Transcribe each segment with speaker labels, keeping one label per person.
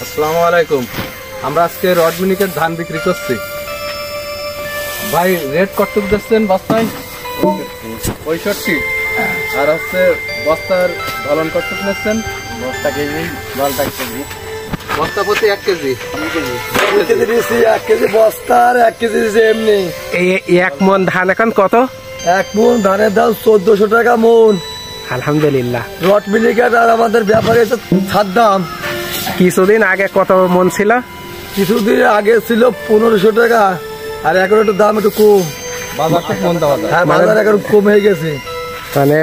Speaker 1: আসসালামু আলাইকুম। আমরা আজকে রড মিনিকেট ধান বিক্রি করছি। ভাই রেট কতটুকু দিচ্ছেন বস্তায়? 65। আর হচ্ছে বস্তার ধরন কতটুকু নিচ্ছেন?
Speaker 2: বস্তা কেজি, বলটা কেজি,
Speaker 1: বস্তা প্রতি 1 কেজি।
Speaker 2: 1 কেজি দিয়েছি, 1 কেজি বস্তা আর 1 কেজি দিয়েছি এমনি।
Speaker 3: এই 1 মন ধান এখন কত?
Speaker 2: 1 মন ধানের দাম 1400 টাকা মন।
Speaker 3: আলহামদুলিল্লাহ।
Speaker 2: রড মিনিকেট আর আমাদের ব্যাপারে ছাড় দাম।
Speaker 3: কিছুদিন আগে কত মন ছিল?
Speaker 2: কিছুদিন আগে ছিল 1500 টাকা, আর এখন একটু দাম একটু কম।
Speaker 1: বাজার থেকে মন দেওয়া যায়।
Speaker 2: হ্যাঁ, বাজার এখন কম হয়ে গেছে,
Speaker 3: মানে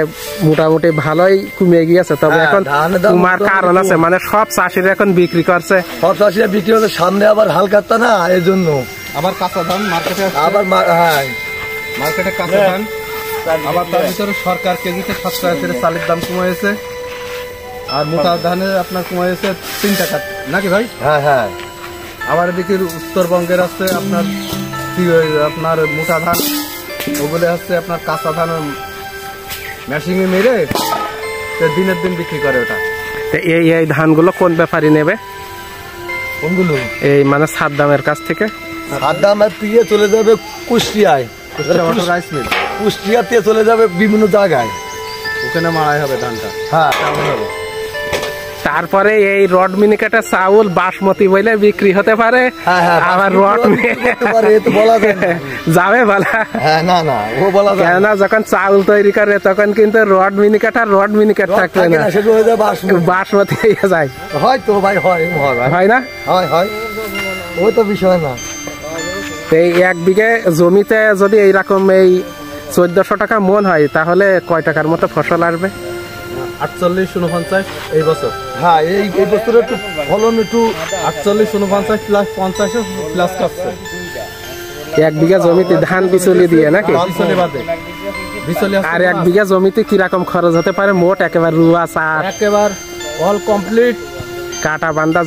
Speaker 3: মোটামুটি ভালোই কমে গিয়েছে। তবে এখন তোমার কারণ আছে, মানে সব চাষিরা এখন বিক্রি করছে,
Speaker 2: সব চাষিরা বিক্রি করছে। সামনে আবার হালকাতা না, এই জন্য
Speaker 1: আবার কাঁচা ধান মার্কেটে
Speaker 2: আবার হ্যাঁ
Speaker 1: মার্কেটে কাঁচা ধান। আবার তার ভিতরে সরকার কেজিতে 7 টাকা করে চালের দাম কমাইছে। আর মোটা ধানের আপনার কমাইছে 3 টাকা নাকি ভাই?
Speaker 2: হ্যাঁ হ্যাঁ।
Speaker 1: আবার এদিকে উত্তরবঙ্গের আছে আপনার মোটা ধান, ওগুলো হচ্ছে আপনার কাঁচা ধান মেশিনে মেরে দিনের দিন বিক্রি করে ওটা।
Speaker 3: এই ধানগুলো কোন ব্যাপারী নেবে?
Speaker 2: কোনগুলো?
Speaker 3: এই মানে সাদ্দামের কাছ থেকে।
Speaker 2: সাদ্দাম দিয়ে চলে যাবে কুষ্টিয়ায়,
Speaker 1: রাইস মিল
Speaker 2: কুষ্টিয়াতে চলে যাবে বিভিন্ন জায়গায়,
Speaker 1: ওখানে মাড়াই হবে ধানটা।
Speaker 2: হ্যাঁ,
Speaker 3: তারপরে এই রড মিনিকেটের চাউল বাসমতি বলে বিক্রি হতে পারে। আবার রড যাবে বলা?
Speaker 2: না না, ও বলা
Speaker 3: কেননা যখন চাউল তৈরি করে তখন কিন্তু রড মিনিকেট আর রড মিনিকেট থাকবে না, বাসমতি হয়ে যায়।
Speaker 2: হয়তো ভাই,
Speaker 3: হয় না?
Speaker 2: হয়, ওই তো বিষয় না।
Speaker 3: এই 1 বিঘে জমিতে যদি এইরকম এই 1400 টাকা মন হয়, তাহলে কয় টাকার মতো ফসল আসবে?
Speaker 1: 48-49 এই বছর।
Speaker 2: হ্যাঁ, এই বছর একটু ফলন একটু
Speaker 1: 48-49 প্লাস 50 প্লাস করছে
Speaker 3: 1 বিঘা জমিতে ধান বিচুলি দিয়ে নাকি? আর 1 বিঘা জমিতে কিরকম খরচ হতে পারে মোট? একেবারে রুয়া চাষ,
Speaker 1: একেবারে অল কমপ্লিট,
Speaker 3: কাটা বান্দা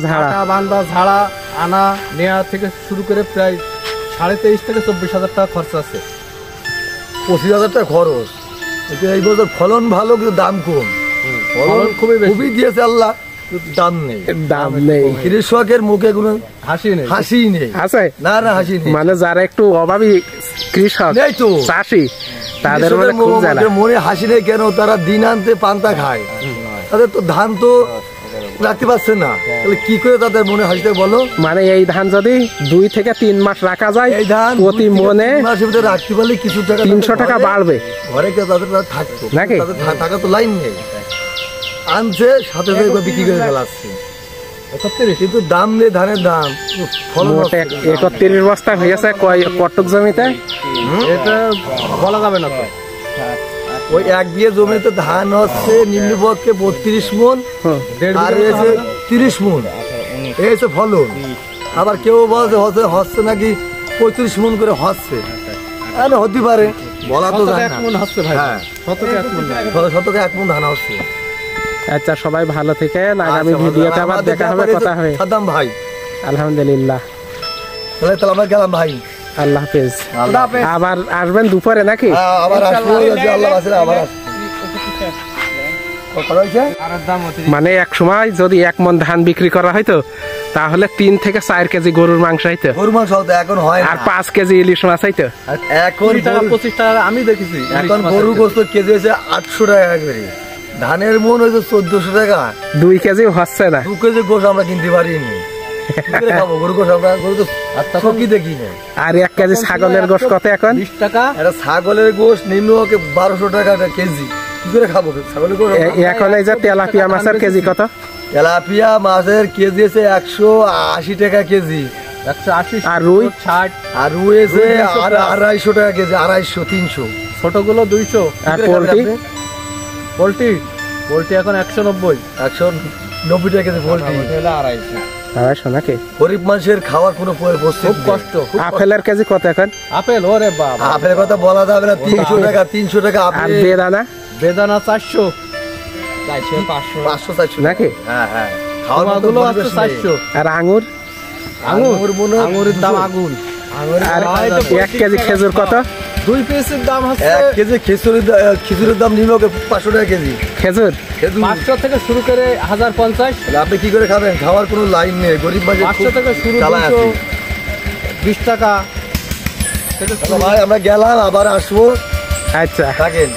Speaker 1: ঝাড়া আনা নেওয়া থেকে শুরু করে প্রায় 23,500 থেকে 24,000 টাকা খরচ আছে।
Speaker 2: 25,000 টাকা খরচ। এই বছর ফলন ভালো, কিন্তু দাম কম।
Speaker 1: ফলন খুবই
Speaker 2: দিয়েছে আল্লাহ, দাম নেই। কৃষকের মুখে কোনো হাসি নেই আছে। না, হাসি নেই।
Speaker 3: মানে যারা একটু অভাবী কৃষক চাষি, তাদের
Speaker 2: মনে হাসি নেই কেন? তারা দিন আনতে পান্তা খায়, তাদের তো ধান তো রাখতে পারছে না, তাহলে কি করে তাদের মনে হাসিতে বলো?
Speaker 3: মানে এই ধান যদি 2 থেকে 3 মাস রাখা যায়, এই ধান প্রতি মনে
Speaker 2: রাখতে পারলে কিছু টাকা
Speaker 3: 300 টাকা বাড়বে।
Speaker 2: ঘরে কেউ তাদের থাকতো নাকি? টাকা তো লাইন নেই, আনছে সাথে সাথে বিক্রি করে ফেলাচ্ছে। কিন্তু দাম নেই ধানের, দাম ফলন
Speaker 3: 31 বস্তা হয়েছে কটক জমিতে।
Speaker 1: এটা বলা যাবে না।
Speaker 2: ওই 1 বিঘা জমিতে ধান হচ্ছে নিম্নপক্ষে 32 মন, আর 30 মন এসে ফলন। আবার কেউ বলছে হচ্ছে নাকি 35 মন করে হচ্ছে, হতে পারে, বলা তো যায় না। শতকে 1 মন ধান হচ্ছে।
Speaker 3: আচ্ছা, সবাই ভালো থেকে আগামী ভিডিওতে আবার দেখা হবে, কথা হবে।
Speaker 2: সাদ্দাম ভাই,
Speaker 3: আলহামদুলিল্লাহ।
Speaker 2: তাহলে আমরা গেলাম ভাই,
Speaker 3: আল্লাহ হাফেজ। আবার আসবেন দুপুরে নাকি?
Speaker 2: আবার আসবো, আল্লাহ বাঁচালে আবার আসবো।
Speaker 3: মানে এক সময় যদি 1 mন ধান বিক্রি করা হয়তো, তাহলে 3 থেকে 4 কেজি গরুর মাংস হইতো।
Speaker 2: গরুর মাংস এখন হয়, আর
Speaker 3: 5 কেজি ইলিশ মাছ হইতো।
Speaker 2: এখন
Speaker 1: 25 টাকা আমি দেখেছি।
Speaker 2: এখন গরু গোস্ত কেজি হয়েছে 800 টাকা করে, ধানের মন হয়েছে 1400 টাকা।
Speaker 3: 2 কেজি হচ্ছে না।
Speaker 2: 2 কেজি গোস আমরা কিনতে পারিনি। গরু গোস আমরা গরু তো চকি দেখি না।
Speaker 3: আর 1 কেজি ছাগলের গোস কত এখন?
Speaker 1: 20 টাকা।
Speaker 2: এটা ছাগলের গোস নিম্ন 1200 টাকা কেজি। কি করে খাবো ছাগলের গোস?
Speaker 3: এখন এই যে তেলাপিয়া মাছের কেজি কত?
Speaker 2: তেলাপিয়া মাছের কেজি আছে 180 টাকা কেজি।
Speaker 1: 180।
Speaker 3: আর রুই
Speaker 1: 60।
Speaker 2: আর রুই আছে 250 টাকা কেজি, 250, 300।
Speaker 1: ছোটগুলো 200।
Speaker 3: আর পোল্ট্রি এখন 190।
Speaker 2: 190 টাকা কেজি পোল্ট্রি।
Speaker 3: 250 নাকি?
Speaker 2: গরিব মানুষের খাওয়ার কোনো খুব কষ্ট।
Speaker 3: আপেলের কেজি কত এখন?
Speaker 1: আপেল, ওরে বাবা,
Speaker 2: আপেলের কথা বলা যাবে না। 300 টাকা, 300 টাকা।
Speaker 3: আর বেদানা?
Speaker 1: বেদানা 400, 500,
Speaker 2: 400
Speaker 3: নাকি?
Speaker 2: হ্যাঁ হ্যাঁ,
Speaker 1: খাওয়ার গুলো আছে 400।
Speaker 3: আর আঙ্গুর?
Speaker 1: আঙ্গুরের দাম আগুন।
Speaker 3: আর 1 কেজি খেজুর কত?
Speaker 1: 2 পিসের দাম হচ্ছে
Speaker 2: 1 কেজি খিচুড়ির দাম নিম্ন 500 টাকা কেজি।
Speaker 3: খেজুর
Speaker 2: খেজুর
Speaker 1: 500 থেকে শুরু করে 1050,
Speaker 2: তাহলে আপনি কি করে খাবেন? খাওয়ার কোনো লাইন নেই, গরিব বাজে
Speaker 1: 500 থেকে শুরু 220 টাকা থেকে
Speaker 2: ভাই আমরা গেলাম, আবার আসবো,
Speaker 3: আচ্ছা
Speaker 2: থাকেন।